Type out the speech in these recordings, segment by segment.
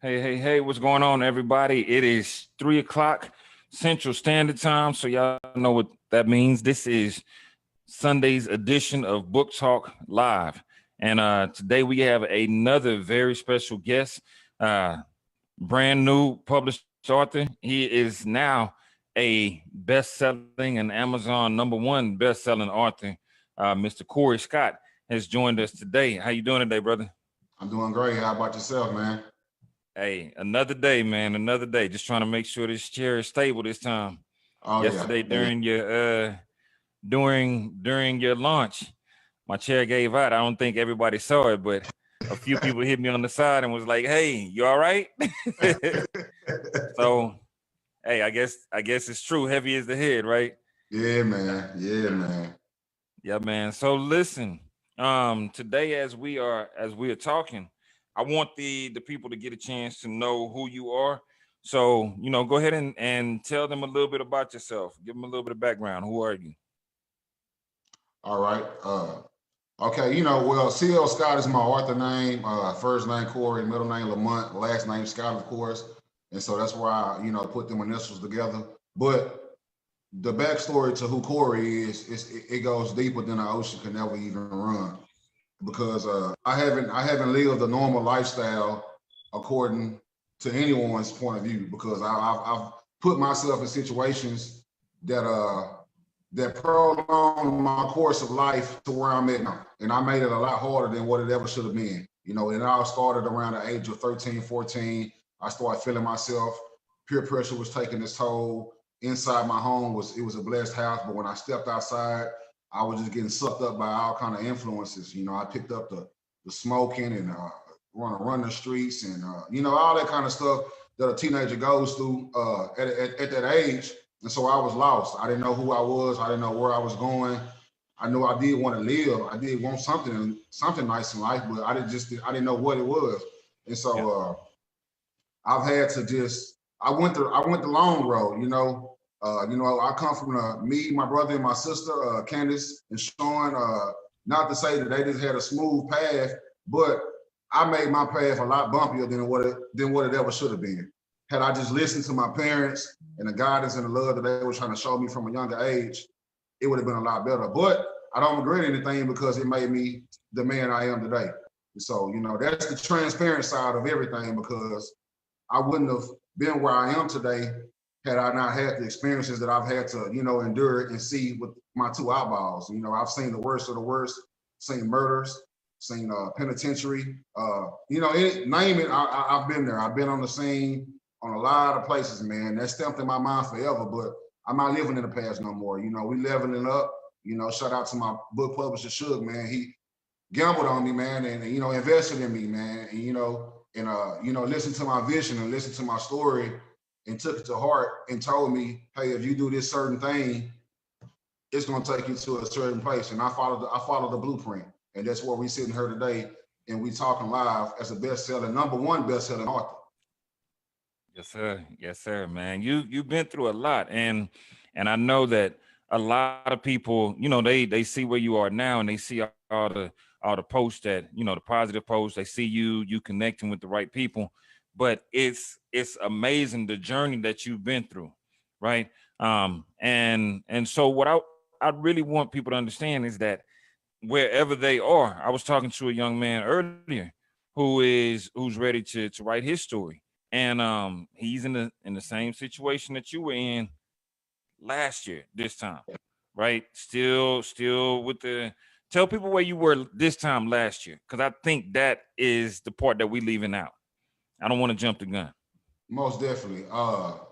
Hey, what's going on, everybody? It is 3 o'clock Central Standard Time, so y'all know what that means. This is Sunday's edition of Book Talk Live. And today we have another very special guest, brand new published author. He is now a best-selling and Amazon #1 best-selling author. Mr. Cory Scott has joined us today. How you doing today, brother? I'm doing great. How about yourself, man? Hey, another day, man. Another day. Just trying to make sure this chair is stable this time. Oh Yesterday yeah. during your during your launch, my chair gave out. I don't think everybody saw it, but a few people hit me on the side and was like, "Hey, you all right?" So, hey, I guess it's true. Heavy is the head, right? Yeah, man. Yeah, man. Yeah, man. So listen, today as we are talking, I want the people to get a chance to know who you are. So, go ahead and tell them a little bit about yourself. Give them a little bit of background. Who are you? All right. Okay, well, CL Scott is my author name. First name Cory, middle name Lamont, last name Scott, of course. And so that's why I put them initials together. But the backstory to who Cory is it goes deeper than the ocean can never even run. Because I haven't lived a normal lifestyle according to anyone's point of view. Because I've put myself in situations that prolonged my course of life to where I'm at now, and I made it a lot harder than what it ever should have been. It all started around the age of 13, 14. I started feeling myself. Peer pressure was taking its toll. Inside my home it was a blessed house, but when I stepped outside, I was just getting sucked up by all kind of influences. I picked up the smoking and run the streets and all that kind of stuff that a teenager goes through at that age. And so I was lost. I didn't know who I was. I didn't know where I was going. I knew I did want to live. I did want something nice in life, but I didn't know what it was. And so I've had to I went the long road. I come from me, my brother, and my sister, Candace and Sean. Not to say that they just had a smooth path, but I made my path a lot bumpier than what it ever should have been. Had I just listened to my parents and the guidance and the love that they were trying to show me from a younger age, it would have been a lot better. But I don't regret anything because it made me the man I am today. And so, that's the transparent side of everything, because I wouldn't have been where I am today had I not had the experiences that I've had to, endure and see with my two eyeballs. I've seen the worst of the worst, seen murders, seen penitentiary, name it, I've been there. I've been on the scene on a lot of places, man. That's stamped in my mind forever, but I'm not living in the past no more. We leveling up. Shout out to my book publisher, Suge, man. He gambled on me, man, and invested in me, man. And listened to my vision and listened to my story and took it to heart and told me, hey, if you do this certain thing, it's gonna take you to a certain place. And I followed the blueprint. And that's where we sitting here today, and we talking live as a #1 best-selling author. Yes, sir, man. You've been through a lot, and I know that a lot of people, they see where you are now, and they see all the posts that the positive posts. They see you connecting with the right people, but it's amazing the journey that you've been through, right? And so what I really want people to understand is that wherever they are, I was talking to a young man earlier who's ready to write his story. And he's in the same situation that you were in last year, this time, right? Still with the tell people where you were this time last year, because I think that is the part that we leaving out. I don't want to jump the gun. Most definitely.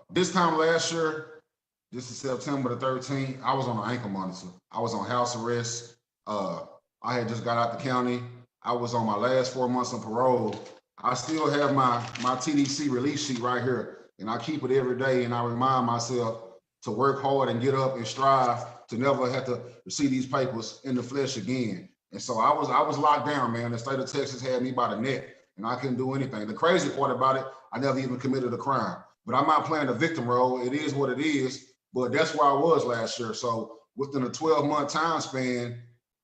This time last year, this is September the 13th, I was on an ankle monitor. I was on house arrest. I had just got out the county. I was on my last 4 months of parole. I still have my TDC release sheet right here, and I keep it every day, and I remind myself to work hard and get up and strive to never have to see these papers in the flesh again. And so I was locked down, man. The state of Texas had me by the neck, and I couldn't do anything. The crazy part about it, I never even committed a crime. But I'm not playing the victim role. It is what it is. But that's where I was last year. So within a 12-month time span,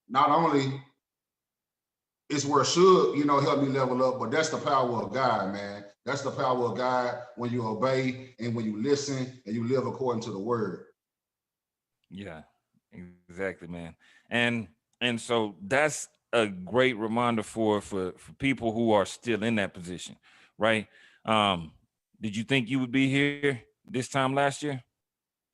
not only is where it should, help me level up, but that's the power of God, man. That's the power of God when you obey and when you listen and you live according to the word. Yeah, exactly, man. And and so that's a great reminder for people who are still in that position, right? Did you think you would be here this time last year?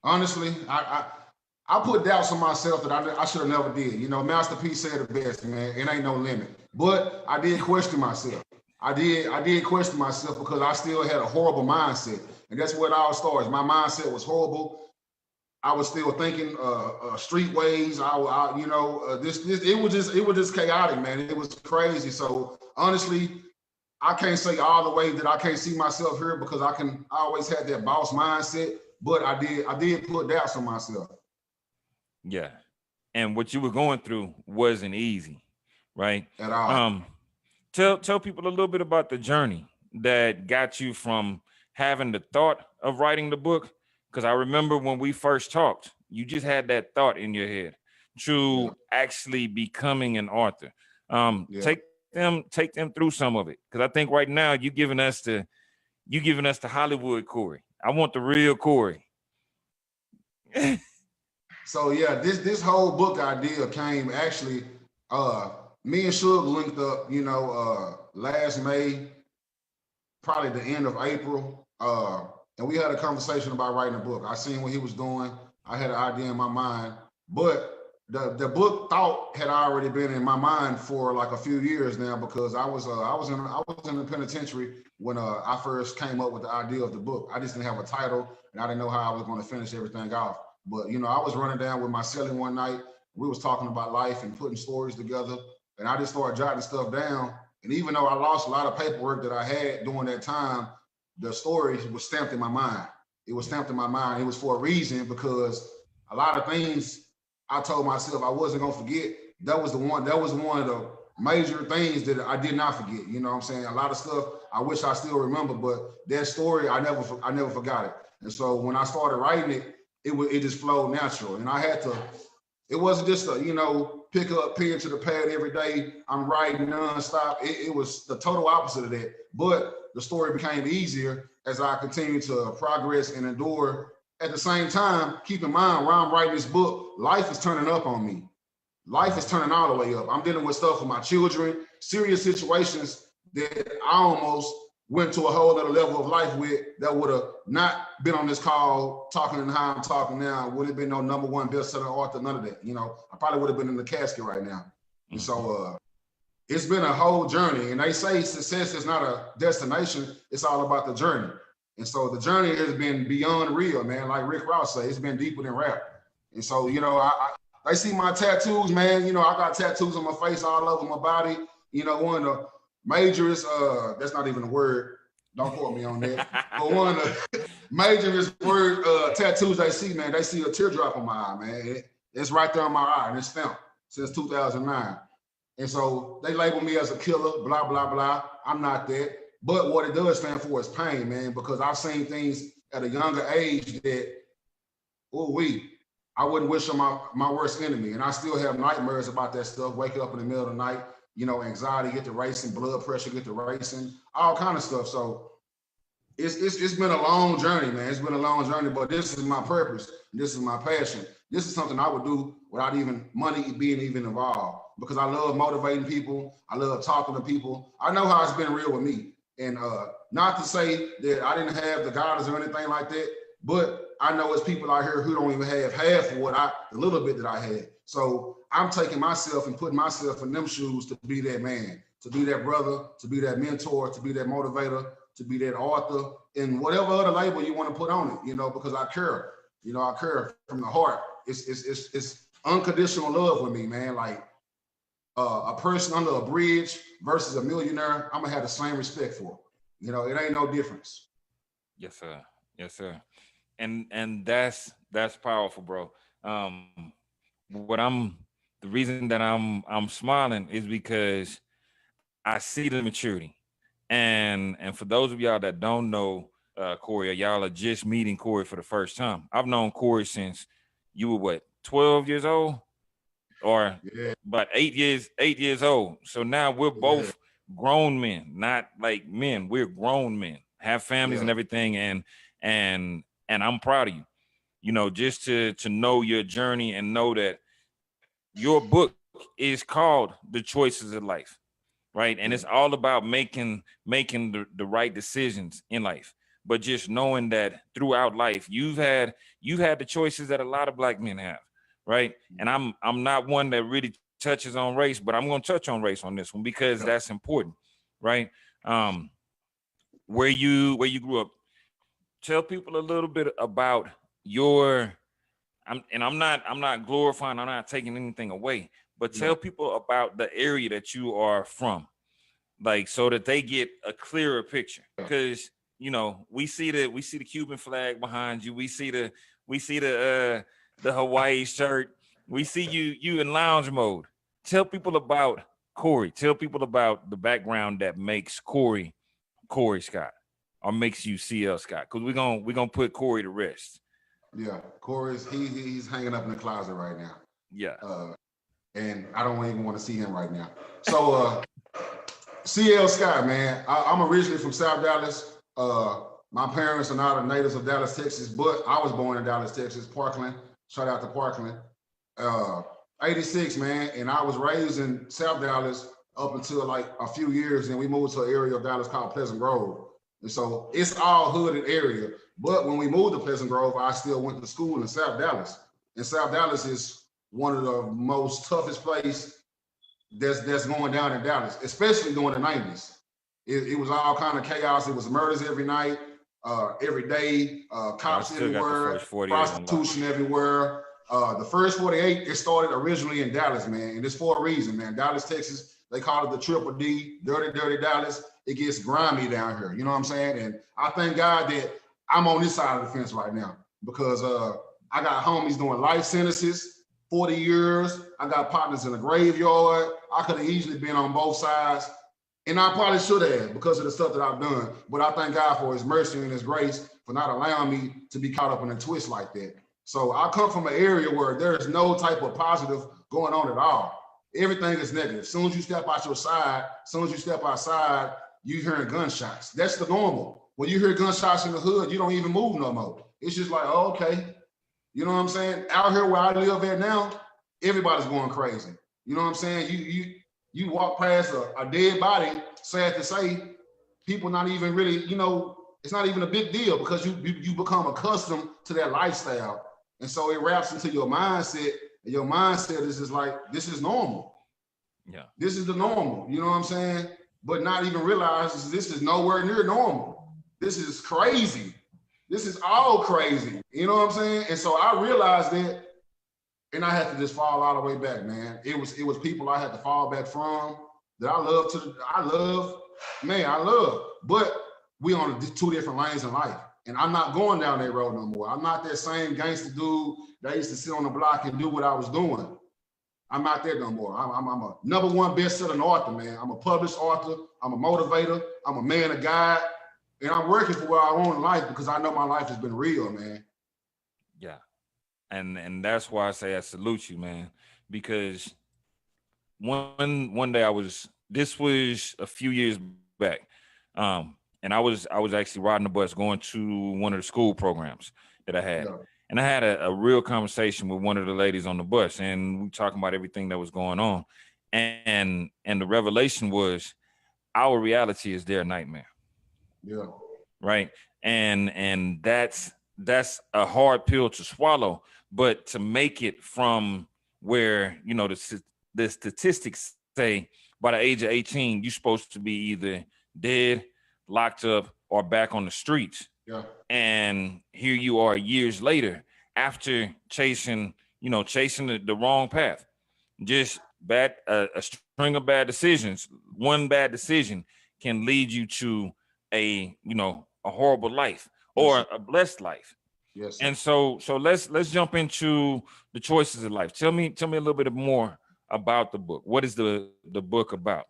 Honestly, I put doubts on myself that I should have never did. You know, Master P said it best, man. It ain't no limit. But I did question myself. I did question myself because I still had a horrible mindset, and that's where it all starts. My mindset was horrible. I was still thinking street ways. You know, this it was just chaotic, man. It was crazy. So honestly, I can't say all the way that I can't see myself here because I always had that boss mindset. But I did put doubts on myself Yeah. And what you were going through wasn't easy, right? at all. Um, tell people a little bit about the journey that got you from having the thought of writing the book. Because I remember when we first talked, you just had that thought in your head Yeah, to actually becoming an author. yeah. Take them through some of it. Because I think right now you giving us the Hollywood Cory. I want the real Cory. So yeah, this whole book idea came actually. Uh, Me and Suge linked up. You know, last May, probably the end of April, and we had a conversation about writing a book. I seen what he was doing. I had an idea in my mind, but the book thought had already been in my mind for like a few years now because I was in the penitentiary when I first came up with the idea of the book. I just didn't have a title and I didn't know how I was going to finish everything off. But you know, I was running down with my cellie one night. We was talking about life and putting stories together, and I just started jotting stuff down. And even though I lost a lot of paperwork that I had during that time, the story was stamped in my mind. It was stamped in my mind. It was for a reason because a lot of things I told myself I wasn't gonna forget. That was the one. That was one of the major things that I did not forget. You know what I'm saying? A lot of stuff I wish I still remember, but that story I never forgot it. And so when I started writing it, it just flowed natural, and I had to. It wasn't just a pick up pen to the pad every day. I'm writing nonstop. It was the total opposite of that. But the story became easier as I continued to progress and endure. At the same time, keep in mind while I'm writing this book, life is turning up on me. Life is turning all the way up. I'm dealing with stuff with my children, serious situations that I almost went to a whole other level of life with that would have not been on this call talking and how I'm talking now. Would have been no number one best-selling author, none of that. You know, I probably would have been in the casket right now. And so it's been a whole journey. And they say success is not a destination, it's all about the journey. And so the journey has been beyond real, man. Like Rick Ross say, it's been deeper than rap. And so, I see my tattoos, man. You know, I got tattoos on my face all over my body. You know, one of the majors, that's not even a word. Don't quote me on that. But one of the majorest word tattoos they see, man, they see a teardrop on my eye, man. It's right there on my eye, and it's stamped since 2009. And so they label me as a killer, blah, blah, blah. I'm not that. But what it does stand for is pain, man, because I've seen things at a younger age that, oh, I wouldn't wish on my worst enemy. And I still have nightmares about that stuff, waking up in the middle of the night, anxiety get to racing, blood pressure get to racing, all kind of stuff. So it's been a long journey, man. It's been a long journey, but this is my purpose. This is my passion. This is something I would do without even money being even involved because I love motivating people. I love talking to people. I know how it's been real with me. And not to say that I didn't have the guidance or anything like that, but I know it's people out here who don't even have half of the little bit that I had. So I'm taking myself and putting myself in them shoes to be that man, to be that brother, to be that mentor, to be that motivator, to be that author, and whatever other label you want to put on it, because I care. I care from the heart. It's unconditional love with me, man. Like a person under a bridge versus a millionaire, I'm gonna have the same respect for. It ain't no difference. Yes, sir. Yes, sir. And that's powerful, bro. What I'm the reason that I'm smiling is because I see the maturity. And for those of y'all that don't know Cory, or y'all are just meeting Cory for the first time, I've known Cory since you were what, 12 years old? Or Yeah, about 8 years old. So now we're yeah, both grown men, not like men. We're grown men, have families and Yeah. everything, and I'm proud of you. You know, just to know your journey and know that your book is called The Choices of Life, right? And it's Yeah. all about making the right decisions in life. But just knowing that throughout life, you've had the choices that a lot of black men have, right? And I'm not one that really touches on race, but I'm going to touch on race on this one because Yeah. that's important, right? Um, where you grew up, tell people a little bit about your. I'm not glorifying, I'm not taking anything away, but Yeah. tell people about the area that you are from, like so that they get a clearer picture. Yeah. Because we see the Cuban flag behind you. We see the Hawaii shirt. We see you in lounge mode. Tell people about Cory. Tell people about the background that makes Cory Scott or makes you CL Scott. Because we're gonna put Cory to rest. Yeah. Corey's he's hanging up in the closet right now. Yeah. And I don't even want to see him right now. So CL Scott, man. I'm originally from South Dallas. My parents are not natives of Dallas, Texas, but I was born in Dallas, Texas, Parkland. Shout out to Parkland. Uh, 86, man. And I was raised in South Dallas up until like a few years. And we moved to an area of Dallas called Pleasant Grove. And so it's all hooded area. But when we moved to Pleasant Grove, I still went to school in South Dallas. And South Dallas is one of the most toughest places that's going down in Dallas, especially during the 90s. It was all kind of chaos. It was murders every night, every day, I cops still got the everywhere, first 48 on lock. prostitution everywhere. The first 48, it started originally in Dallas, man. And it's for a reason, man. Dallas, Texas, they call it the Triple D, Dirty, Dirty Dallas. It gets grimy down here. You know what I'm saying? And I thank God that I'm on this side of the fence right now because I got homies doing life sentences, 40 years. I got partners in the graveyard. I could have easily been on both sides. And I probably should have because of the stuff that I've done. But I thank God for his mercy and his grace for not allowing me to be caught up in a twist like that. So I come from an area where there's no type of positive going on at all. Everything is negative. As soon as you step out your side, as soon as you step outside, you hearing gunshots. That's the normal. When you hear gunshots in the hood, you don't even move no more. It's just like, oh, okay. You know what I'm saying? Out here where I live at now, everybody's going crazy. You know what I'm saying? You walk past a dead body, sad to say, people not even really, it's not even a big deal because you become accustomed to that lifestyle. And so it wraps into your mindset, and your mindset is just like, this is normal. Yeah. This is the normal, you know what I'm saying? But not even realize this is nowhere near normal. This is crazy. This is all crazy. You know what I'm saying? And so I realized that, and I had to just fall all the way back, man. It was people I had to fall back from that I love. But we on two different lanes in life. And I'm not going down that road no more. I'm not that same gangster dude that used to sit on the block and do what I was doing. I'm not there no more. I'm a number one best-selling author, man. I'm a published author. I'm a motivator. I'm a man of God. And I'm working for what I want in life because I know my life has been real, man. Yeah. And that's why I say I salute you, man. Because one day this was a few years back. And I was actually riding the bus going to one of the school programs that I had. Yeah. And I had a real conversation with one of the ladies on the bus, and we talking about everything that was going on. And the revelation was our reality is their nightmare. Yeah. Right. And that's a hard pill to swallow, but to make it from where, the statistics say by the age of 18, you're supposed to be either dead, locked up, or back on the streets. Yeah. And here you are years later after chasing the wrong path. Just a string of bad decisions. One bad decision can lead you to a horrible life Yes, or sir. a blessed life. Yes, sir. And so let's jump into the choices of life. Tell me a little bit more about the book. What is the book about?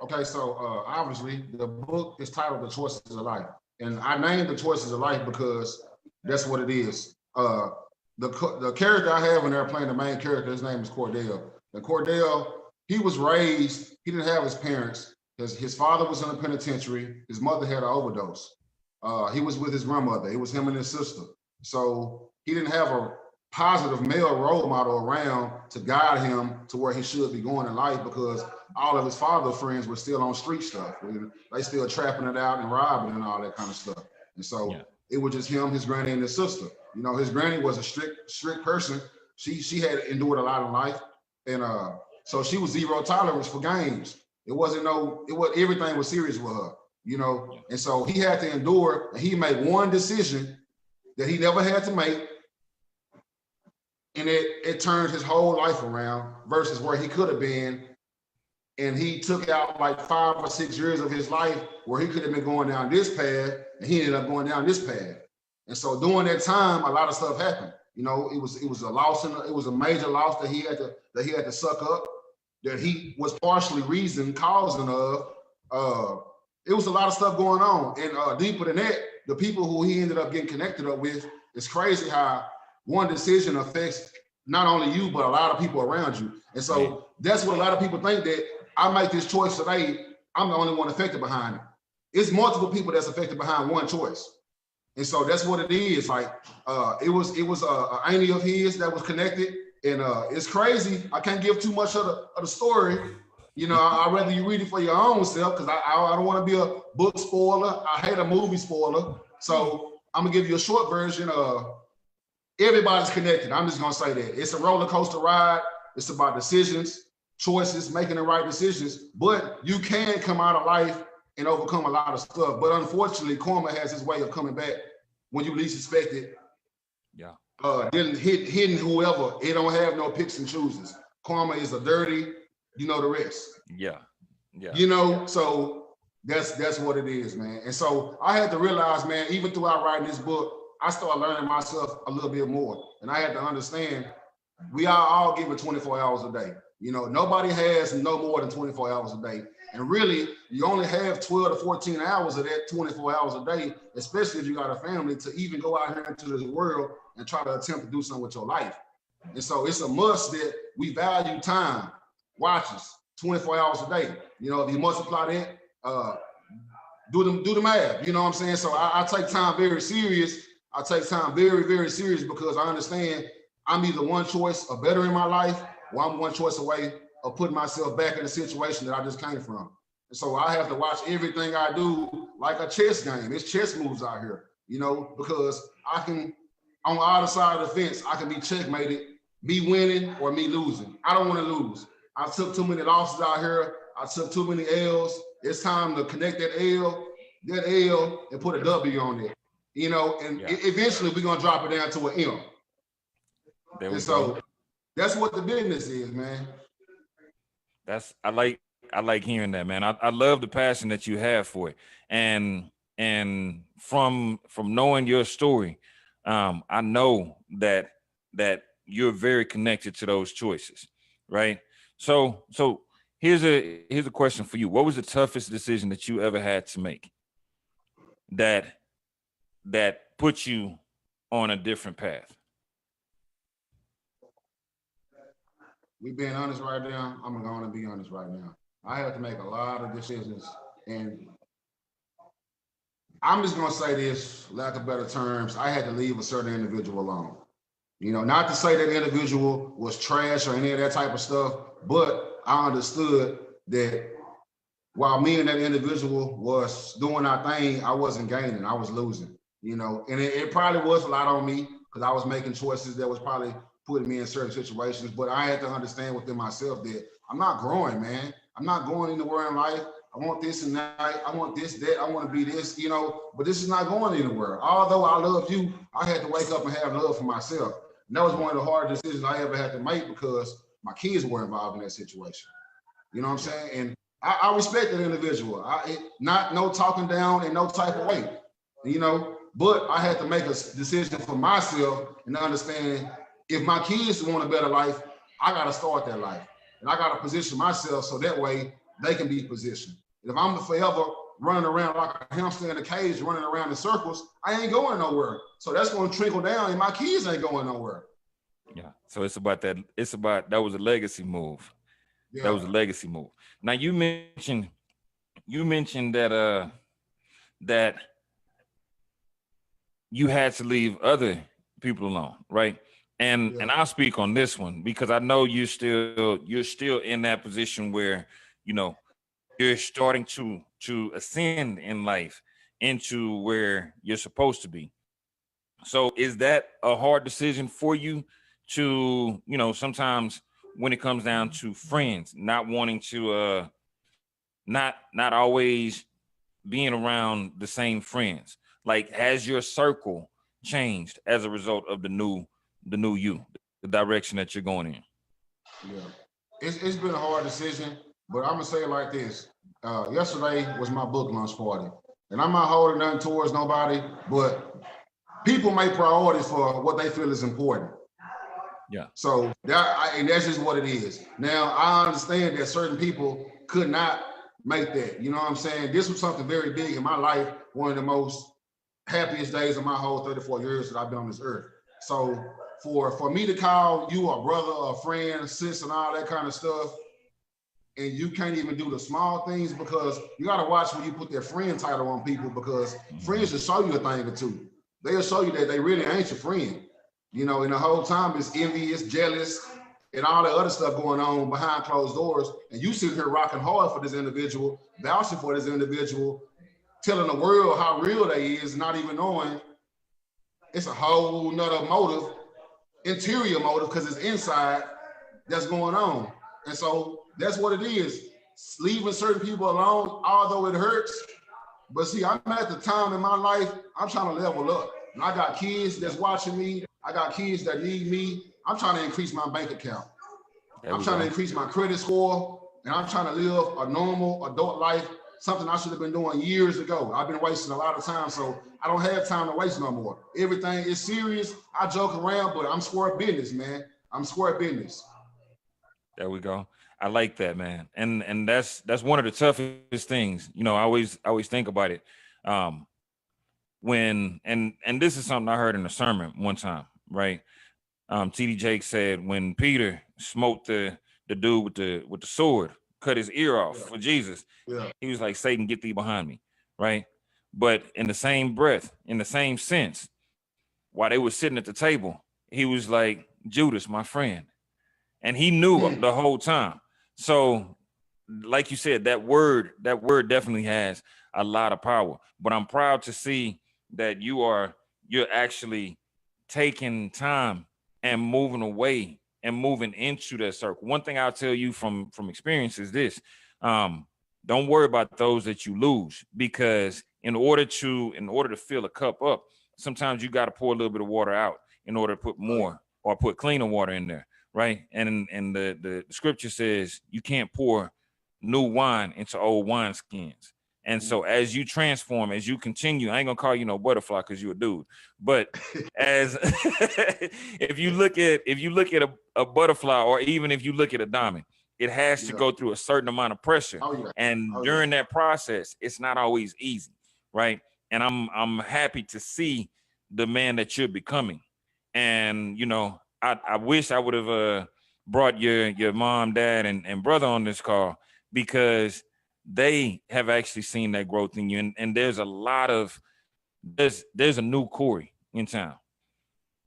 Okay, so obviously the book is titled The Choices of Life. And I named The Choices of Life because that's what it is. The character I have in there playing the main character, his name is Cordell. And Cordell, he was raised, he didn't have his parents. His father was in a penitentiary. His mother had an overdose. He was with his grandmother. It was him and his sister. So he didn't have a positive male role model around to guide him to where he should be going in life, because all of his father friends were still on street stuff. They still trapping it out and robbing and all that kind of stuff. And so it was just him, his granny, and his sister. You know, his granny was a strict person. She had endured a lot in life. And so she was zero tolerance for games. Everything was serious with her, you know. And so he had to endure, and he made one decision that he never had to make, and it turned his whole life around versus where he could have been. And he took out like 5 or 6 years of his life where he could have been going down this path, and he ended up going down this path. And so during that time, a lot of stuff happened. You know, it was a loss, it was a major loss that he had to suck up, that he was partially causing of. It was a lot of stuff going on. And deeper than that, the people who he ended up getting connected up with, it's crazy how one decision affects not only you, but a lot of people around you. And so that's what a lot of people think, that I make this choice today, I'm the only one affected behind it. It's multiple people that's affected behind one choice. And so that's what it is. Like it was an auntie of his that was connected. And it's crazy. I can't give too much of the story. You know, I'd rather you read it for your own self, because I don't want to be a book spoiler. I hate a movie spoiler. So I'm going to give you a short version. Everybody's connected. I'm just going to say that. It's a roller coaster ride. It's about decisions, choices, making the right decisions. But you can come out of life and overcome a lot of stuff. But unfortunately, karma has its way of coming back when you least expect it. Yeah. Then hitting whoever. It don't have no picks and chooses. Karma is a dirty, you know the rest. Yeah. You know, so that's what it is, man. And so I had to realize, man, even throughout writing this book, I started learning myself a little bit more. And I had to understand we are all given 24 hours a day. You know, nobody has no more than 24 hours a day. And really, you only have 12 to 14 hours of that 24 hours a day, especially if you got a family, to even go out here into the world and try to attempt to do something with your life. And so it's a must that we value time, watches, 24 hours a day. You know, if you multiply that, do the math, you know what I'm saying? So I take time very serious. I take time very, very serious, because I understand I'm either one choice of bettering my life, or I'm one choice away of putting myself back in the situation that I just came from. And so I have to watch everything I do like a chess game. It's chess moves out here, you know, because I can, on either side of the fence, I can be checkmated, me winning or me losing. I don't want to lose. I took too many losses out here. I took too many L's. It's time to connect that L, and put a W on it. You know, and eventually we're gonna drop it down to an M. And so that's what the business is, man. I like hearing that, man. I love the passion that you have for it. And from knowing your story, I know that you're very connected to those choices, right? So here's a question for you. What was the toughest decision that you ever had to make that put you on a different path? We being honest right now, I'm going to be honest right now. I had to make a lot of decisions, and I'm just going to say this, lack of better terms, I had to leave a certain individual alone. You know, not to say that individual was trash or any of that type of stuff, but I understood that while me and that individual was doing our thing, I wasn't gaining, I was losing, you know, and it probably was a lot on me, because I was making choices that was probably putting me in certain situations, but I had to understand within myself that I'm not growing, man. I'm not going anywhere in life. I want this and that. I want this, that. I want to be this, you know, but this is not going anywhere. Although I love you, I had to wake up and have love for myself. And that was one of the hardest decisions I ever had to make, because my kids were involved in that situation. You know what I'm saying? And I respect that individual. Not no talking down in no type of way, you know, but I had to make a decision for myself and understand if my kids want a better life, I got to start that life. And I got to position myself so that way they can be positioned. And if I'm forever running around like a hamster in a cage, running around in circles, I ain't going nowhere. So that's going to trickle down, and my kids ain't going nowhere. Yeah. So it's about that. That was a legacy move. That Yeah, was a legacy move. Now you mentioned that you had to leave other people alone, right? And yeah, I'll speak on this one because I know you're still in that position where you know you're starting to ascend in life into where you're supposed to be. So is that a hard decision for you to, sometimes when it comes down to friends, not wanting to not always being around the same friends? Like, has your circle changed as a result of the new you, the direction that you're going in? yeah. It's been a hard decision, but I'm gonna say it like this. Yesterday was my book launch party, and I'm not holding nothing towards nobody, but people make priorities for what they feel is important. Yeah. So and that's just what it is. Now I understand that certain people could not make that. You know what I'm saying? This was something very big in my life. One of the most happiest days of my whole 34 years that I've been on this earth. So for me to call you a brother, a friend, sis, and all that kind of stuff, and you can't even do the small things because you got to watch when you put their friend title on people because friends will show you a thing or two. They'll show you that they really ain't your friend. And the whole time it's envious, jealous, and all that other stuff going on behind closed doors. And you sit here rocking hard for this individual, vouching for this individual, telling the world how real they is, not even knowing it's a whole nother motive, interior motive, because it's inside that's going on. And so that's what it is. Leaving certain people alone, although it hurts. But see, I'm at the time in my life, I'm trying to level up. And I got kids that's watching me. I got kids that need me. I'm trying to increase my bank account. There I'm we trying to go. increase my credit score. And I'm trying to live a normal adult life, something I should have been doing years ago. I've been wasting a lot of time, so I don't have time to waste no more. Everything is serious. I joke around, but I'm square business, man. I'm square business. There we go. I like that, man. And that's one of the toughest things. I always think about it. Um, when and this is something I heard in a sermon one time, right? TD Jake said when Peter smote the dude with the sword, cut his ear off Yeah, for Jesus, yeah. he was like, Satan, get thee behind me, right? But in the same breath, in the same sense, while they were sitting at the table, he was like, Judas, my friend. And he knew Mm. the whole time. So, like you said, that word definitely has a lot of power. But I'm proud to see that you're actually taking time and moving away and moving into that circle. One thing I'll tell you from experience is this: um, don't worry about those that you lose, because in order to fill a cup up, sometimes you got to pour a little bit of water out in order to put Right. more or put cleaner water in there, right? And the scripture says you can't pour new wine into old wineskins. And so as you transform, as you continue, I ain't gonna call you no butterfly because you're a dude, but as if you look at a butterfly, or even if you look at a diamond, it has to Yeah. go through a certain amount of pressure. Oh yeah. And Oh yeah. during that process, it's not always easy, right? And I'm happy to see the man that you're becoming. And I wish I would have brought your mom, dad, and brother on this call, because they have actually seen that growth in you. And there's a new Cory in town,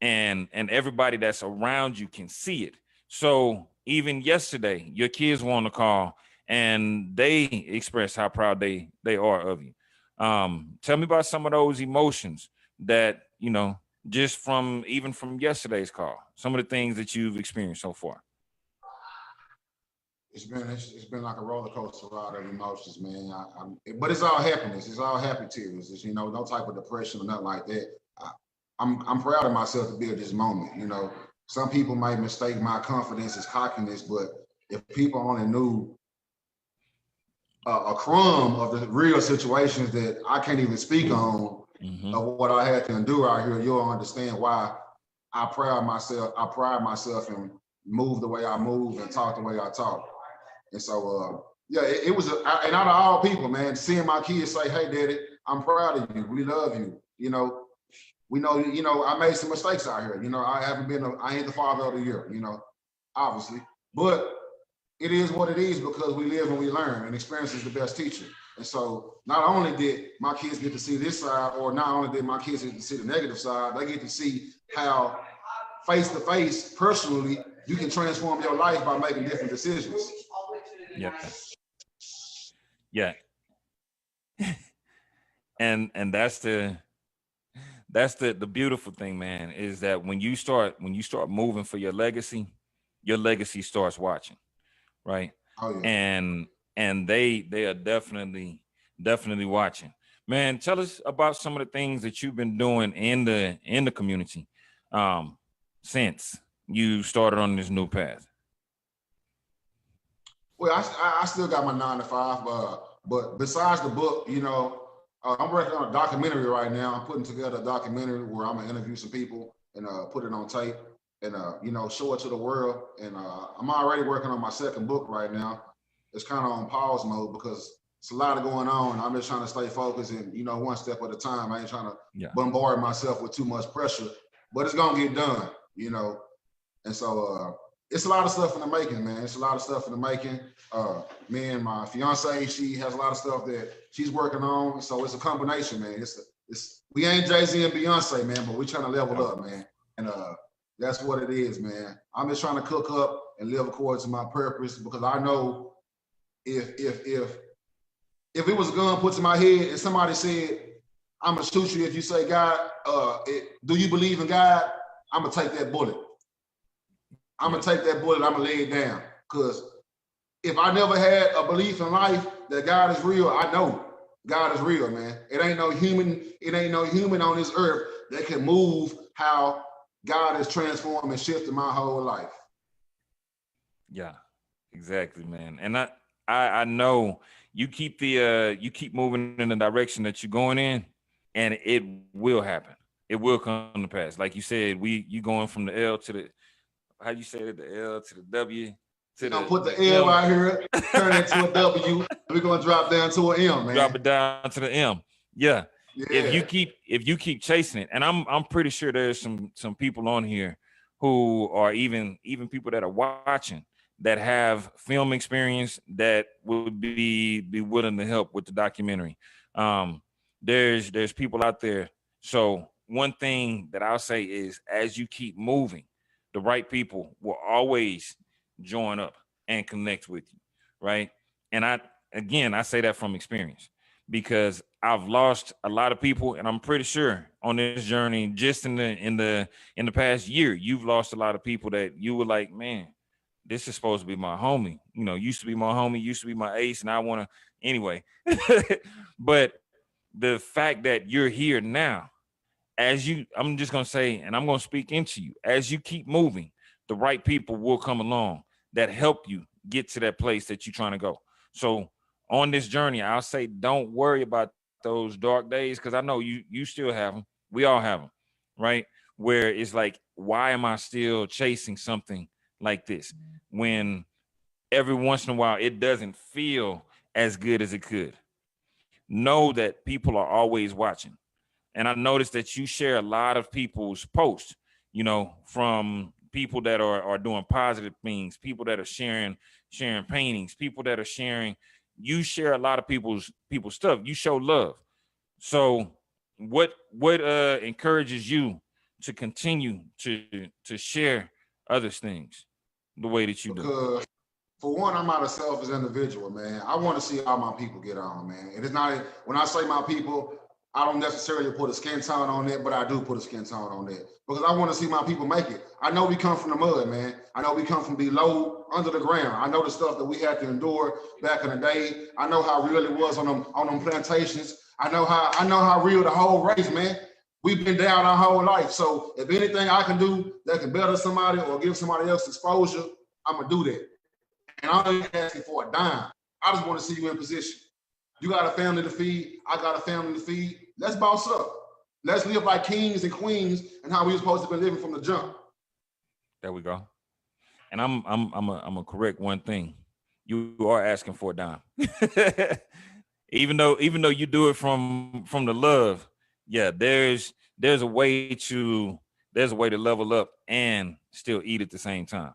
and everybody that's around you can see it. So even yesterday, your kids were on the call and they expressed how proud they are of you. Tell me about some of those emotions that just from yesterday's call, some of the things that you've experienced so far. It's been like a roller coaster ride of emotions, man. But it's all happiness. It's all happy tears. It's no type of depression or nothing like that. I'm proud of myself to be at this moment. Some people might mistake my confidence as cockiness, but if people only knew a crumb of the real situations that I can't even speak on Mm-hmm. of what I had to endure out here, you'll understand why I pride myself and move the way I move and talk the way I talk. And so, yeah, it was, and out of all people, man, seeing my kids say, "Hey, Daddy, I'm proud of you. We love you." We know, I made some mistakes out here. I ain't the father of the year. Obviously, but it is what it is because we live and we learn, and experience is the best teacher. And so not only did my kids get to see this side, or not only did my kids get to see the negative side, they get to see how face to face, personally, you can transform your life by making different decisions. Yeah. Yeah. And that's the beautiful thing, man, is that when you start moving for your legacy starts watching, right? Oh yeah. And they are definitely watching. Man, tell us about some of the things that you've been doing in the community since you started on this new path. Well, I still got my 9 to 5, but besides the book, I'm working on a documentary right now. I'm putting together a documentary where I'm gonna interview some people and put it on tape and show it to the world. And I'm already working on my second book right now. It's kind of on pause mode because it's a lot of going on. I'm just trying to stay focused and one step at a time. I ain't trying to bombard myself with too much pressure, but it's gonna get done. And so it's a lot of stuff in the making, man. It's a lot of stuff in the making. Me and my fiance, she has a lot of stuff that she's working on. So it's a combination, man. It's we ain't Jay-Z and Beyonce, man, but we're trying to level up, man. And that's what it is, man. I'm just trying to cook up and live according to my purpose because I know if it was a gun put to my head and somebody said, I'm gonna shoot you if you say God, do you believe in God? I'm gonna take that bullet. I'm gonna take that bullet, I'm gonna lay it down. Because if I never had a belief in life that God is real, I know God is real, man. It ain't no human on this earth that can move how God has transformed and shifted my whole life. Yeah, exactly, man. And I know you keep moving in the direction that you're going in, and it will happen. It will come to pass. Like you said, you going from the L to the, how you say it, the L to the W. We're gonna put the L right here, turn it to a W. We're gonna drop down to an M, man. Drop it down to the M. Yeah. If you keep chasing it, and I'm pretty sure there's some people on here who are even people that are watching that have film experience that would be willing to help with the documentary. There's people out there. So one thing that I'll say is, as you keep moving, the right people will always join up and connect with you, right? And I say that from experience because I've lost a lot of people, and I'm pretty sure on this journey, just in the past year, you've lost a lot of people that you were like, man, this is supposed to be my homie. Used to be my homie, used to be my ace, and I want to anyway. But the fact that you're here now, I'm just gonna say, and I'm gonna speak into you, as you keep moving, the right people will come along that help you get to that place that you're trying to go. So on this journey, I'll say, don't worry about those dark days, because I know you still have them. We all have them, right? Where it's like, why am I still chasing something like this when every once in a while it doesn't feel as good as it could? Know that people are always watching. And I noticed that you share a lot of people's posts, from people that are doing positive things, people that are sharing paintings, people that are sharing. You share a lot of people's stuff. You show love. So what encourages you to continue to share others' things the way that you do? Because for one, I'm not a selfish individual, man. I want to see all my people get on, man. And it's not, when I say my people, I don't necessarily put a skin tone on it, but I do put a skin tone on it because I want to see my people make it. I know we come from the mud, man. I know we come from below, under the ground. I know the stuff that we had to endure back in the day. I know how real it was on them plantations. I know how real the whole race, man. We've been down our whole life. So if anything I can do that can better somebody or give somebody else exposure, I'm gonna do that. And I'm not asking for a dime. I just want to see you in position. You got a family to feed. I got a family to feed. Let's boss up. Let's live like kings and queens and how we were supposed to be living from the jump. There we go. And I'm a correct one thing. You are asking for a dime. even though you do it from the love. Yeah, there's a way to level up and still eat at the same time.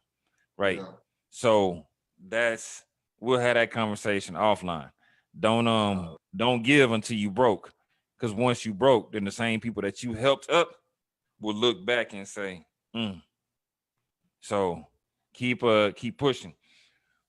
Right. Yeah. So that's we'll have that conversation offline. Don't give until you broke. Because once you broke, then the same people that you helped up will look back and say, mm. So keep pushing.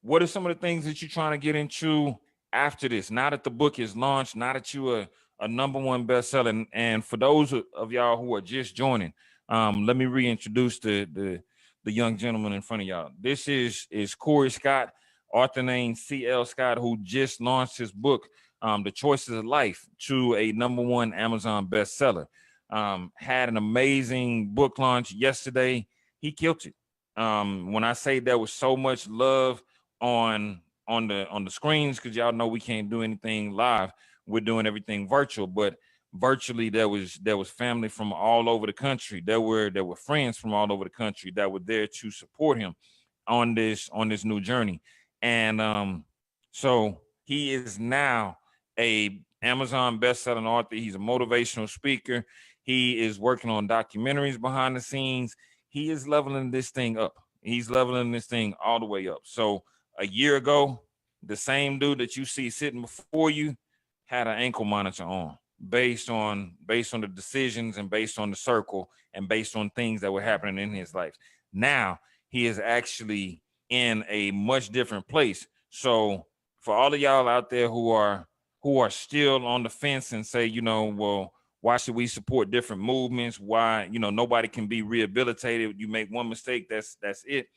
What are some of the things that you're trying to get into after this? Now that the book is launched, now that you are a number one bestseller, and for those of y'all who are just joining, let me reintroduce the young gentleman in front of y'all. This is Cory Scott, author named C.L. Scott, who just launched his book, The Choices of Life, to a number one Amazon bestseller. Had an amazing book launch yesterday. He killed it. When I say there was so much love on the screens, because y'all know we can't do anything live, we're doing everything virtual, but virtually there was family from all over the country. There were friends from all over the country that were there to support him on this new journey. And so he is now a Amazon best-selling author. He's a motivational speaker. He is working on documentaries behind the scenes. He is leveling this thing up. He's leveling this thing all the way up. So a year ago, the same dude that you see sitting before you had an ankle monitor on, based on the decisions and based on the circle and based on things that were happening in his life. Now he is actually in a much different place. So for all of y'all out there who are still on the fence and say, well, why should we support different movements? Why, nobody can be rehabilitated. You make one mistake, that's it.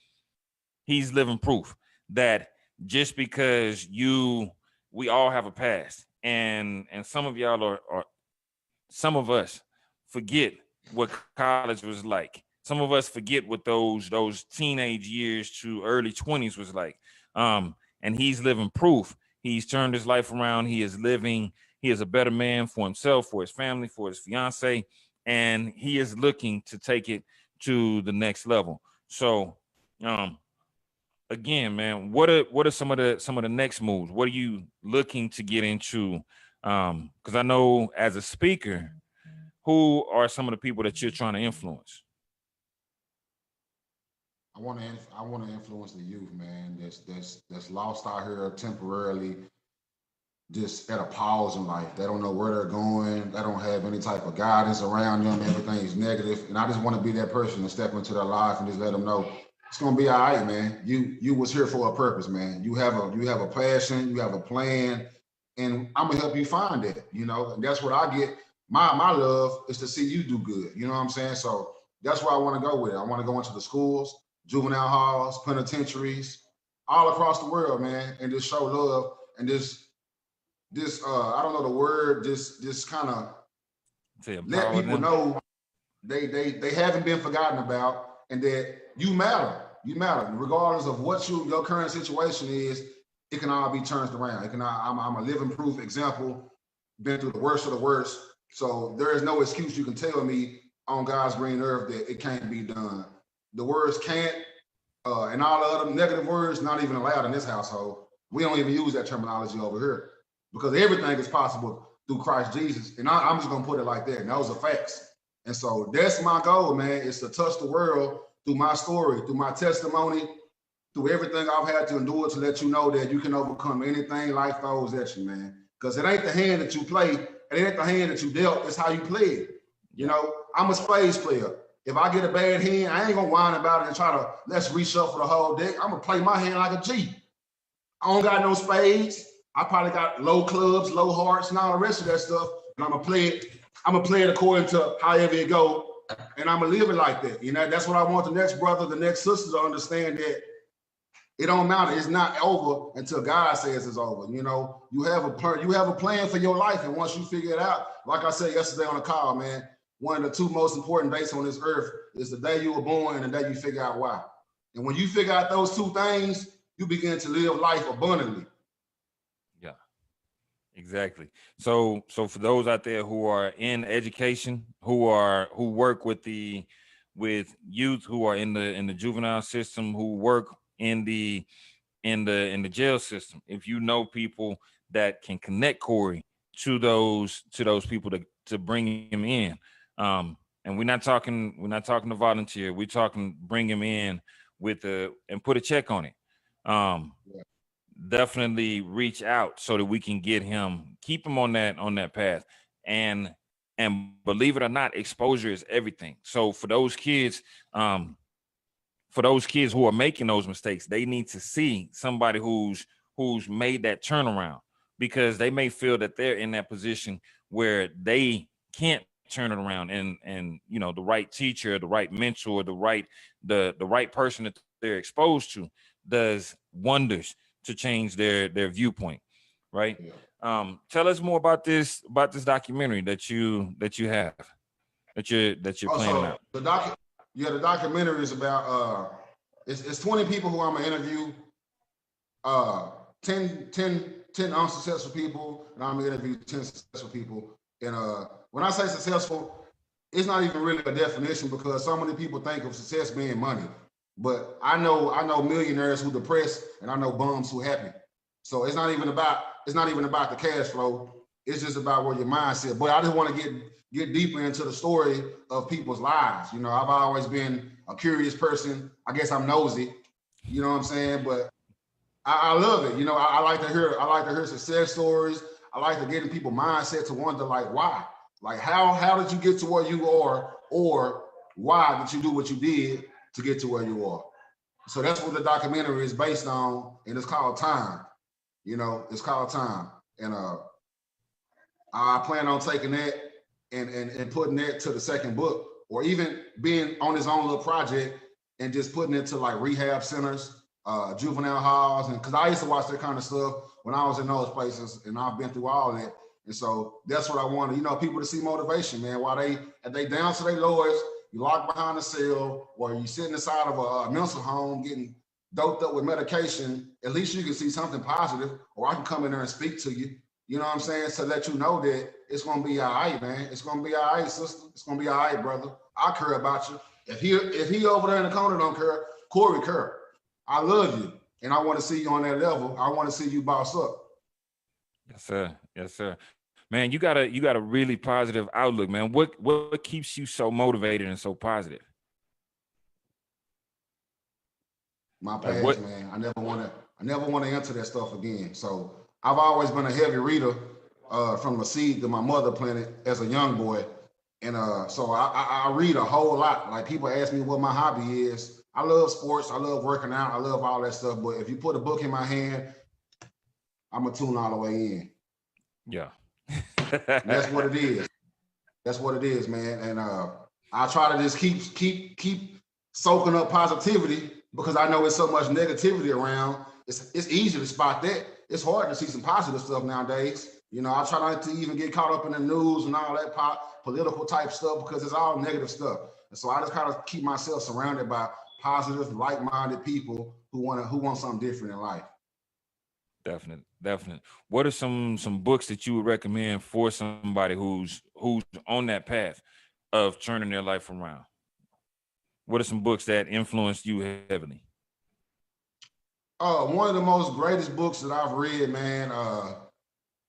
He's living proof that just because we all have a past, and some of y'all are some of us forget what college was like. Some of us forget what those teenage years to early 20s was like. And he's living proof. He's turned his life around. He is a better man for himself, for his family, for his fiance, and he is looking to take it to the next level. So um again, man, what are some of the next moves? What are you looking to get into? Because I know as a speaker, who are some of the people that you're trying to influence? I want to influence the youth, man. That's lost out here temporarily, just at a pause in life. They don't know where they're going. They don't have any type of guidance around them. Everything is negative, and I just want to be that person to step into their life and just let them know it's gonna be all right, man. You was here for a purpose, man. You have a passion. You have a plan, and I'm gonna help you find it. And that's what I get. My love is to see you do good. You know what I'm saying? So that's where I want to go with it. I want to go into the schools, juvenile halls, penitentiaries, all across the world, man, and just show love and this I don't know the word, just kind of To let empower people them? know they haven't been forgotten about, and that you matter. You matter regardless of what your current situation is. It can all be turned around. I'm a living proof example. Been through the worst of the worst, so there is no excuse you can tell me on God's green earth that it can't be done. The words can't, and all the other negative words not even allowed in this household. We don't even use that terminology over here because everything is possible through Christ Jesus. And I'm just gonna put it like that. And those are facts. And so that's my goal, man, is to touch the world through my story, through my testimony, through everything I've had to endure to let you know that you can overcome anything life throws at you, man. Because it ain't the hand that you play, it ain't the hand that you dealt, it's how you play it. I'm a spades player. If I get a bad hand, I ain't gonna whine about it and try to let's reshuffle the whole deck. I'm gonna play my hand like a G. I don't got no spades. I probably got low clubs, low hearts, and all the rest of that stuff. And I'm gonna play it. I'm gonna play it according to however it go, and I'm gonna live it like that. That's what I want the next brother, the next sister to understand, that it don't matter. It's not over until God says it's over. You have a plan for your life, and once you figure it out, like I said yesterday on the call, man, one of the two most important dates on this earth is the day you were born and the day you figure out why. And when you figure out those two things, you begin to live life abundantly. Yeah, exactly. So for those out there who are in education, who work with youth, who are in the juvenile system, who work in the in the jail system, if you know people that can connect Cory to those people to bring him in, and we're not talking to volunteer, we're talking bring him in with and put a check on it. Yeah. definitely reach out so that we can get him, keep him on that path. And believe it or not, exposure is everything. So for those kids who are making those mistakes, they need to see somebody who's made that turnaround, because they may feel that they're in that position where they can't turn it around, and the right teacher, the right mentor, the right person that they're exposed to does wonders to change their viewpoint, right? Yeah. Tell us more about this documentary that you have, that you're Oh, planning so out. the documentary is about it's 20 people who I'm gonna interview, uh 10 unsuccessful people, and I'm gonna interview 10 successful people. And when I say successful, it's not even really a definition, because so many people think of success being money. But I know millionaires who depressed, and I know bums who happy. So it's not even about the cash flow. It's just about where your mindset. But I just want to get deeper into the story of people's lives. I've always been a curious person. I guess I'm nosy. You know what I'm saying? But I love it. I like to hear success stories. I like to get in people's mindset to wonder, like, why, like how did you get to where you are, or why did you do what you did to get to where you are. So that's what the documentary is based on, and it's called Time. It's called Time, and I plan on taking that and putting that to the second book, or even being on his own little project and just putting it to like rehab centers, juvenile halls, and because I used to watch that kind of stuff when I was in those places, and I've been through all that, and so that's what I wanted. People to see motivation, man. While they down to their lowest, you locked behind a cell, or you sitting inside of a mental home getting doped up with medication. At least you can see something positive, or I can come in there and speak to you. You know what I'm saying? To let you know that it's gonna be all right, man. It's gonna be all right, sister. It's gonna be all right, brother. I care about you. If he over there in the corner don't care, Cory care. I love you, and I want to see you on that level. I want to see you boss up. Yes, sir. Yes, sir. Man, you got a really positive outlook, man. What keeps you so motivated and so positive? My Like past, what? man. I never want to enter that stuff again. So I've always been a heavy reader, from the seed that my mother planted as a young boy. And so I read a whole lot. Like, people ask me what my hobby is. I love sports. I love working out. I love all that stuff. But if you put a book in my hand, I'm gonna tune all the way in. Yeah. And that's what it is. That's what it is, man. And I try to just keep soaking up positivity, because I know there's so much negativity around. It's easy to spot that. It's hard to see some positive stuff nowadays. I try not to even get caught up in the news and all that political type stuff, because it's all negative stuff. And so I just kind of keep myself surrounded by positive, like-minded people who want something different in life. Definite, definite. What are some books that you would recommend for somebody who's on that path of turning their life around? What are some books that influenced you heavily? One of the most greatest books that I've read, man.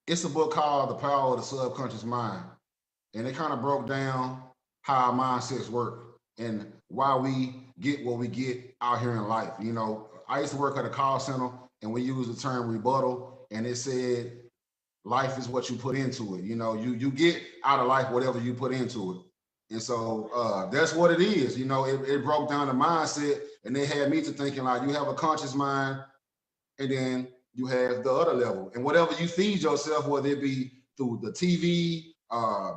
It's a book called The Power of the Subconscious Mind, and it kind of broke down how our mindsets work and why we get what we get out here in life. I used to work at a call center, and we used the term rebuttal, and it said life is what you put into it. You get out of life whatever you put into it. And so that's what it is. It broke down the mindset, and they had me to thinking, like, you have a conscious mind, and then you have the other level. And whatever you feed yourself, whether it be through the TV,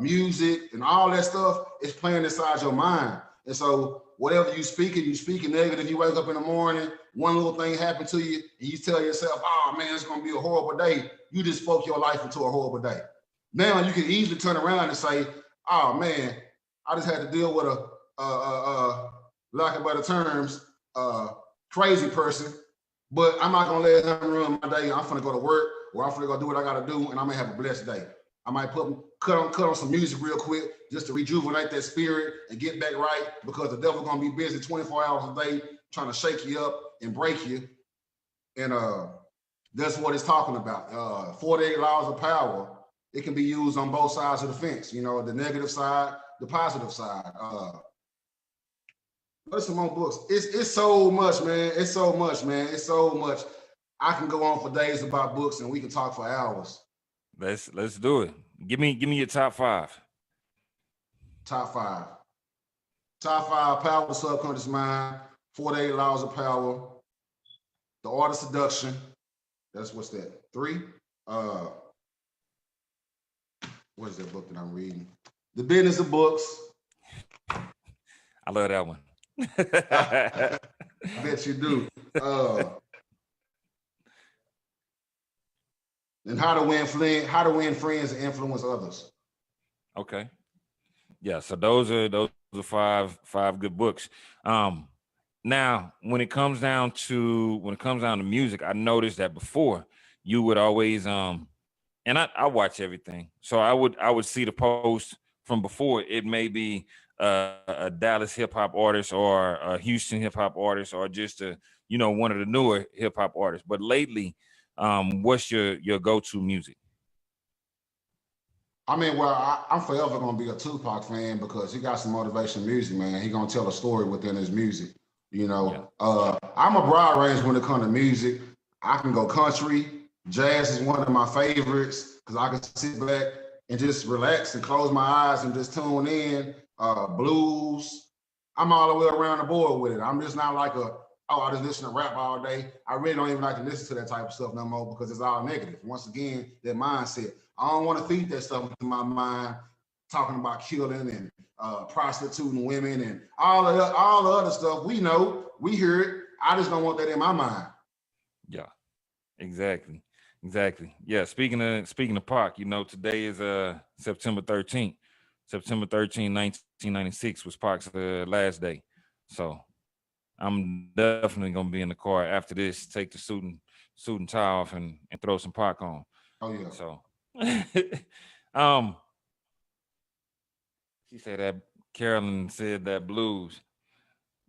music, and all that stuff, is playing inside your mind. And so whatever you speaking negative. You wake up in the morning, one little thing happened to you, and you tell yourself, "Oh man, it's gonna be a horrible day." You just spoke your life into a horrible day. Now you can easily turn around and say, "Oh man, I just had to deal with lack of better terms, crazy person, but I'm not gonna let him ruin my day. I'm gonna go to work, or I'm gonna go do what I gotta do, and I'm gonna have a blessed day." I might cut on some music real quick just to rejuvenate that spirit and get back right, because the devil gonna be busy 24 hours a day trying to shake you up and break you. And that's what it's talking about. 48 laws of power. It can be used on both sides of the fence. The negative side, the positive side. What's some more books? It's so much, man. It's so much, man. It's so much. I can go on for days about books, and we can talk for hours. Let's do it. Give me your top five. Top five. Top five: Power of the Subconscious Mind, 48 Laws of Power, The Art of Seduction. That's what's that? Three. Uh, what is that book that I'm reading? The Business of Books. I love that one. I bet you do. And how to win friends and influence others. Okay. Yeah. So those are five good books. Now when it comes down to music, I noticed that before you would always and I watch everything. So I would see the post from before. It may be a Dallas hip hop artist or a Houston hip hop artist or just one of the newer hip hop artists. But lately, what's your go to music? I mean, well, I'm forever gonna be a Tupac fan because he got some motivation music, man. He gonna tell a story within his music. Yeah. I'm a broad range when it comes to music. I can go country. Jazz is one of my favorites because I can sit back and just relax and close my eyes and just tune in. Blues. I'm all the way around the board with it. I'm just not like I just listen to rap all day. I really don't even like to listen to that type of stuff no more because it's all negative. Once again, that mindset. I don't want to feed that stuff into my mind, talking about killing and prostituting women and all the other stuff. We know, we hear it. I just don't want that in my mind. Yeah. Exactly. Exactly. Yeah. Speaking of Pac, today is September 13th. September 13th, 1996 was Pac's last day. So I'm definitely gonna be in the car after this, take the suit and tie off and throw some Pac on. Oh yeah. So um she said that Carolyn said that blues.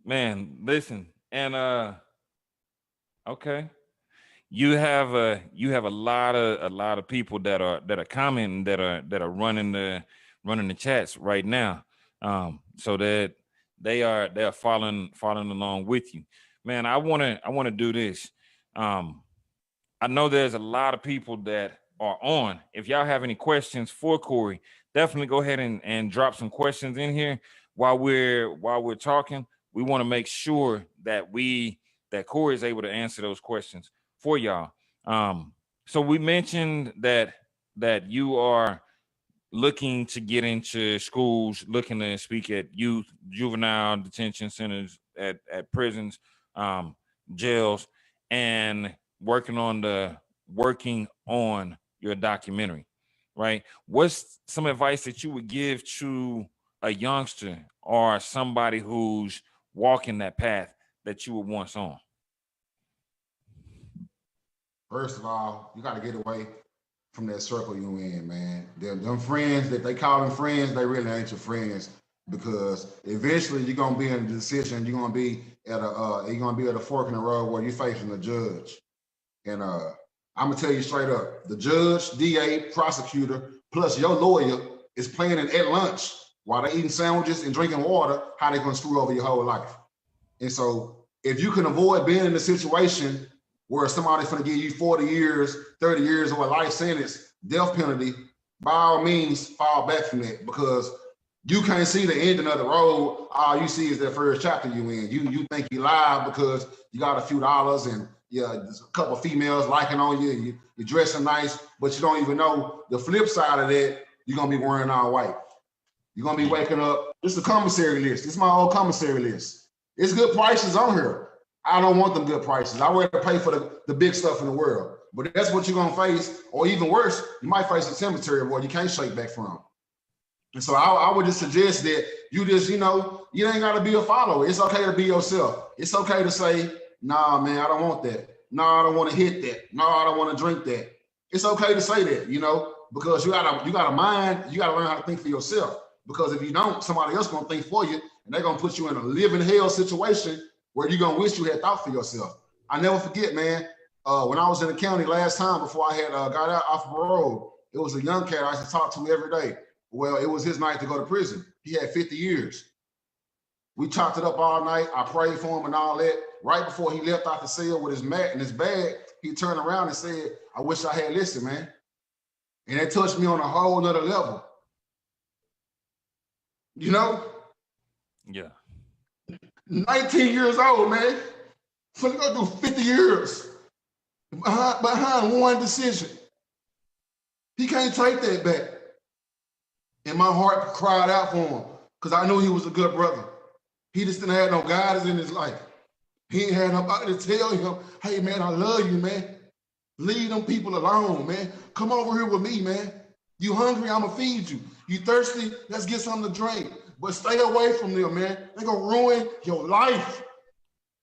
Man, listen, and okay. You have a lot of people that are commenting that are running the chats right now. So that they are following along with you. Man, I wanna do this. Um I know there's a lot of people that are on. If y'all have any questions for Cory, definitely go ahead and drop some questions in here while we're talking. We want to make sure that Cory is able to answer those questions for y'all. So we mentioned that you are looking to get into schools, looking to speak at youth, juvenile detention centers, at prisons, um, jails, and working on your documentary, right? What's some advice that you would give to a youngster or somebody who's walking that path that you were once on? First of all, you got to get away from that circle you in, man. Them friends that they call them friends, they really ain't your friends because eventually you're gonna be in a decision. You're gonna be at a fork in the road where you're facing a judge. And I'm gonna tell you straight up, the judge, DA, prosecutor, plus your lawyer is planning at lunch while they're eating sandwiches and drinking water how they're gonna screw over your whole life. And so if you can avoid being in a situation where somebody's gonna give you 40 years, 30 years, or a life sentence, death penalty, by all means, fall back from that because you can't see the ending of the road. All you see is that first chapter you in. You think you live because you got a few dollars and yeah, there's a couple of females liking on you. You're dressing nice, but you don't even know the flip side of that. You're gonna be wearing all white. You're gonna be waking up. This is a commissary list. This is my old commissary list. It's good prices on here. I don't want them good prices. I rather pay for the big stuff in the world. But that's what you're gonna face, or even worse, you might face a cemetery where you can't shake back from. And so I would just suggest that you just, you ain't gotta be a follower. It's okay to be yourself. It's okay to say, nah, man, I don't want that. No, I don't want to hit that. No, I don't want to drink that. It's okay to say that, because you got a mind, you gotta learn how to think for yourself. Because if you don't, somebody else gonna think for you, and they're gonna put you in a living hell situation where you're gonna wish you had thought for yourself. I never forget, man. When I was in the county last time before I had got out off parole, it was a young cat I used to talk to every day. Well, it was his night to go to prison. He had 50 years. We chopped it up all night. I prayed for him and all that. Right before he left out the cell with his mat and his bag, he turned around and said, I wish I had listened, man. And it touched me on a whole nother level. You know? Yeah. 19 years old, man. So they go through 50 years behind one decision. He can't take that back. And my heart cried out for him because I knew he was a good brother. He just didn't have no guidance in his life. He ain't had nobody to tell him, hey, man, I love you, man. Leave them people alone, man. Come over here with me, man. You hungry, I'm going to feed you. You thirsty, let's get something to drink. But stay away from them, man. They're going to ruin your life.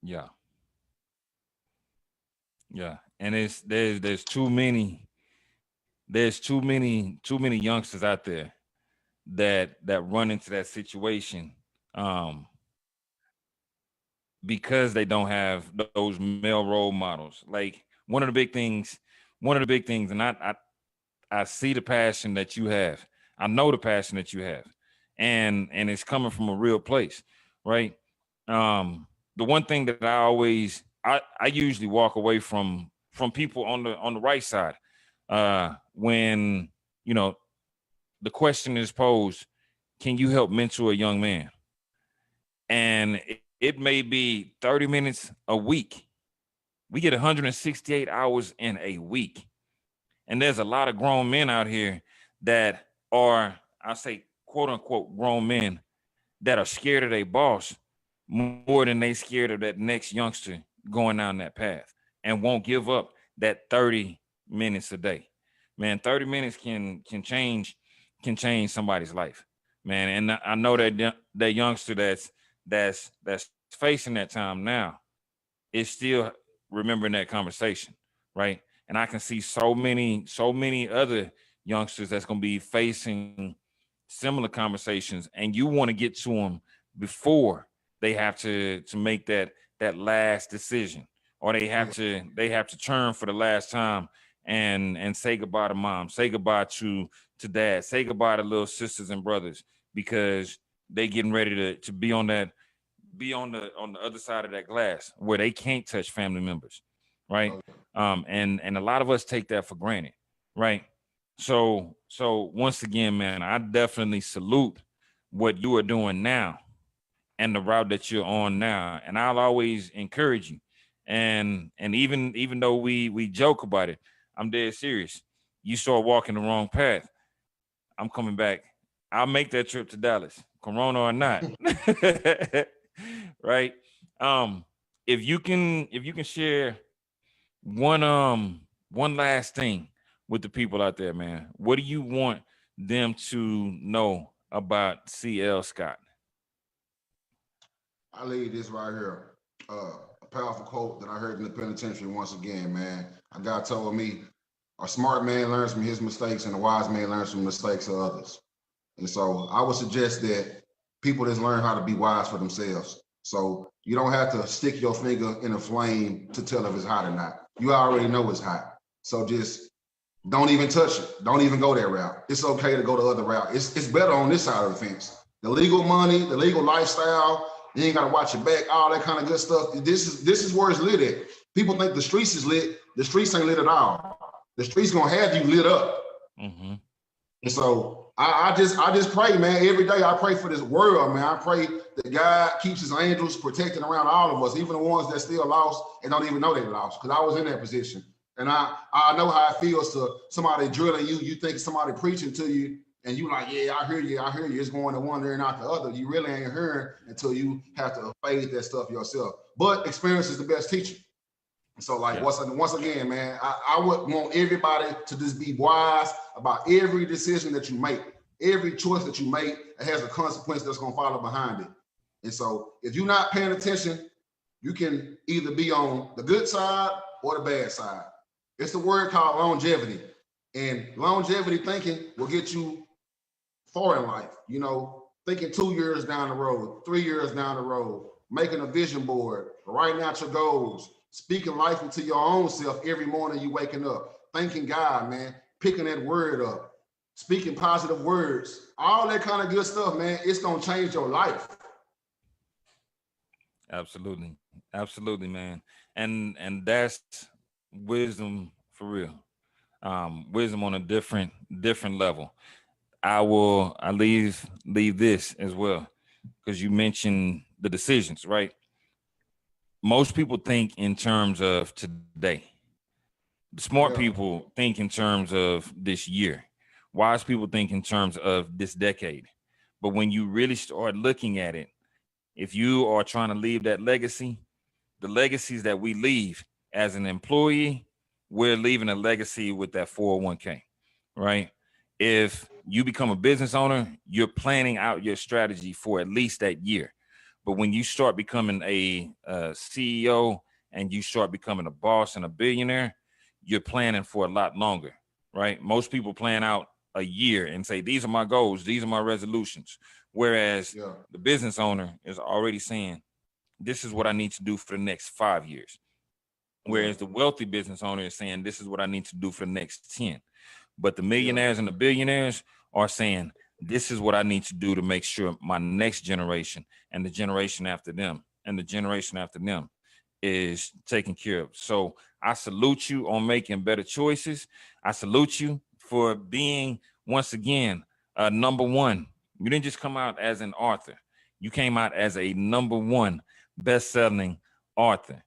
Yeah. Yeah. And there's too many youngsters out there that run into that situation because they don't have those male role models. Like one of the big things, and I see the passion that you have. I know the passion that you have, and it's coming from a real place, right? The one thing that I usually walk away from people on the right side when the question is posed, can you help mentor a young man? And it may be 30 minutes a week. We get 168 hours in a week. And there's a lot of grown men out here that are, I say, quote unquote, grown men that are scared of their boss more than they scared of that next youngster going down that path and won't give up that 30 minutes a day. Man, 30 minutes can change somebody's life, man. And I know that youngster that's facing that time now is still remembering that conversation, right? And I can see so many other youngsters that's going to be facing similar conversations, and you want to get to them before they have to make that last decision, or they have to turn for the last time and say goodbye to mom, say goodbye to dad, say goodbye to little sisters and brothers, because they getting ready to be on the other side of that glass where they can't touch family members, right? And a lot of us take that for granted, right? So once again, man, I definitely salute what you are doing now and the route that you're on now, and I'll always encourage you. And even though we joke about it, I'm dead serious. You start walking the wrong path, I'm coming back. I'll make that trip to Dallas, Corona or not. Right? If you can share one last thing with the people out there, man, what do you want them to know about CL Scott? I leave this right here. A powerful quote that I heard in the penitentiary once again, man. A guy told me, a smart man learns from his mistakes and a wise man learns from the mistakes of others. And so I would suggest that people just learn how to be wise for themselves. So you don't have to stick your finger in a flame to tell if it's hot or not. You already know it's hot. So just don't even touch it. Don't even go that route. It's okay to go the other route. It's better on this side of the fence. The legal money, the legal lifestyle, you ain't gotta watch your back, all that kind of good stuff. This is where it's lit at. People think the streets is lit. The streets ain't lit at all. The streets gonna have you lit up. Mm-hmm. And so I just pray, man. Every day I pray for this world, man. I pray that God keeps his angels protecting around all of us, even the ones that still lost and don't even know they lost. Because I was in that position. And I know how it feels to somebody drilling you. You think somebody preaching to you, and you like, yeah, I hear you. It's going to one ear and not the other. You really ain't hearing until you have to face that stuff yourself. But experience is the best teacher. So like, yeah. Once again, man, I would want everybody to just be wise about every decision that you make. Every choice that you make, it has a consequence that's gonna follow behind it. And so if you're not paying attention, you can either be on the good side or the bad side. It's the word called longevity. And longevity thinking will get you far in life. You know, thinking 2 years down the road, 3 years down the road, making a vision board, writing out your goals, speaking life into your own self every morning you waking up, thanking God, man, picking that word up, speaking positive words, all that kind of good stuff, man. It's gonna change your life. Absolutely. Absolutely, man. And that's wisdom for real. Wisdom on a different level. I leave this as well because you mentioned the decisions, right? Most people think in terms of today. Smart Yeah, people think in terms of this year. Wise people think in terms of this decade. But when you really start looking at it, if you are trying to leave that legacy, the legacies that we leave as an employee, we're leaving a legacy with that 401k, right? If you become a business owner, you're planning out your strategy for at least that year. But when you start becoming a CEO and you start becoming a boss and a billionaire, you're planning for a lot longer, right? Most people plan out a year and say, these are my goals, these are my resolutions. Whereas yeah, the business owner is already saying, this is what I need to do for the next 5 years. yeah, Whereas the wealthy business owner is saying, this is what I need to do for the next 10. But the yeah, millionaires and the billionaires are saying, this is what I need to do to make sure my next generation and the generation after them and the generation after them is taken care of. So I salute you on making better choices. I salute you for being, once again, number one. You didn't just come out as an author. You came out as a number one best-selling author.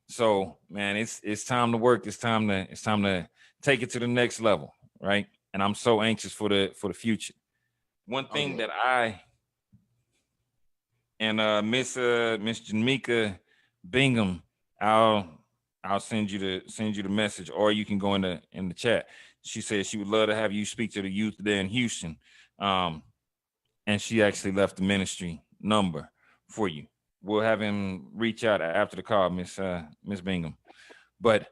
So man, it's time to work. It's time to take it to the next level, right? And I'm so anxious for the future. One oh thing yeah, that I and Miss Jamaica Bingham, I'll I'll send you the message, or you can go in the chat. She said she would love to have you speak to the youth there in Houston, um, and she actually left the ministry number for you. We'll have him reach out after the call, Miss Bingham. But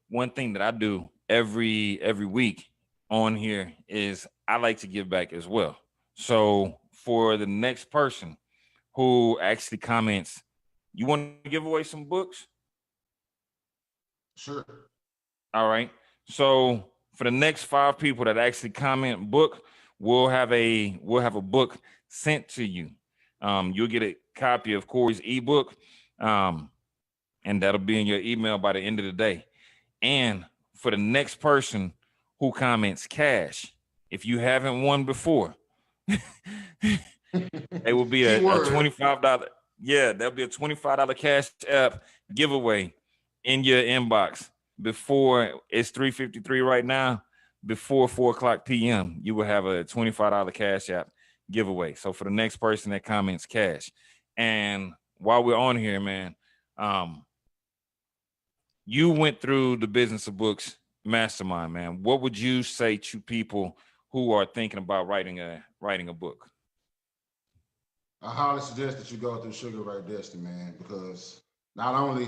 one thing that I do every week on here is I like to give back as well. So for the next person who actually comments, you want to give away some books? sure. All right. So for the next 5 people that actually comment book, we'll have a book sent to you. You'll get a copy of Cory's ebook, um, and that'll be in your email by the end of the day. And for the next person who comments cash, if you haven't won before, it will be a Keyword. $25. Yeah, there'll be a $25 cash app giveaway in your inbox before it's 3:53 right now. Before 4 o'clock p.m., you will have a $25 cash app giveaway. So for the next person that comments cash, and while we're on here, man, um, you went through the business of books mastermind, man. What would you say to people who are thinking about writing a book? I highly suggest that you go through Sugar Ray Destiny, man, because not only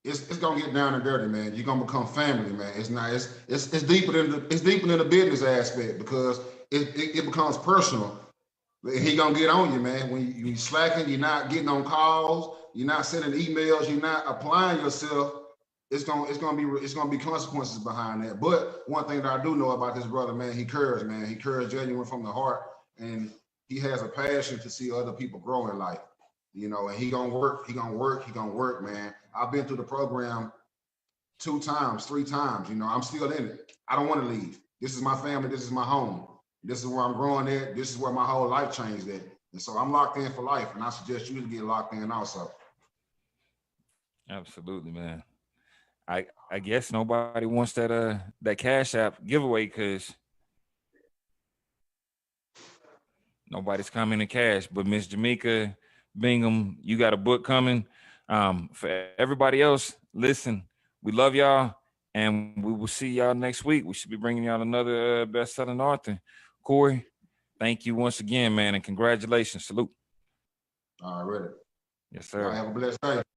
it's gonna get down and dirty, man. You're gonna become family, man. It's not it's deeper than the business aspect because it becomes personal. He gonna get on you, man. When you slacking, you're not getting on calls, you're not sending emails, you're not applying yourself. It's gonna be consequences behind that. But one thing that I do know about this brother, man, he cares, man. He cares genuine from the heart, and he has a passion to see other people grow in life. And he gonna work, he gonna work, he gonna work, man. I've been through the program 2 times, 3 times. I'm still in it. I don't want to leave. This is my family. This is my home. This is where I'm growing at. This is where my whole life changed at. And so I'm locked in for life. And I suggest you to get locked in also. Absolutely, man. I guess nobody wants that Cash App giveaway because nobody's coming to cash. But Miss Jamaica Bingham, you got a book coming. For everybody else, listen, we love y'all, and we will see y'all next week. We should be bringing y'all another best-selling author, Cory. Thank you once again, man, and congratulations. Salute. All right, ready. Yes, Y'all sir. have a blessed day.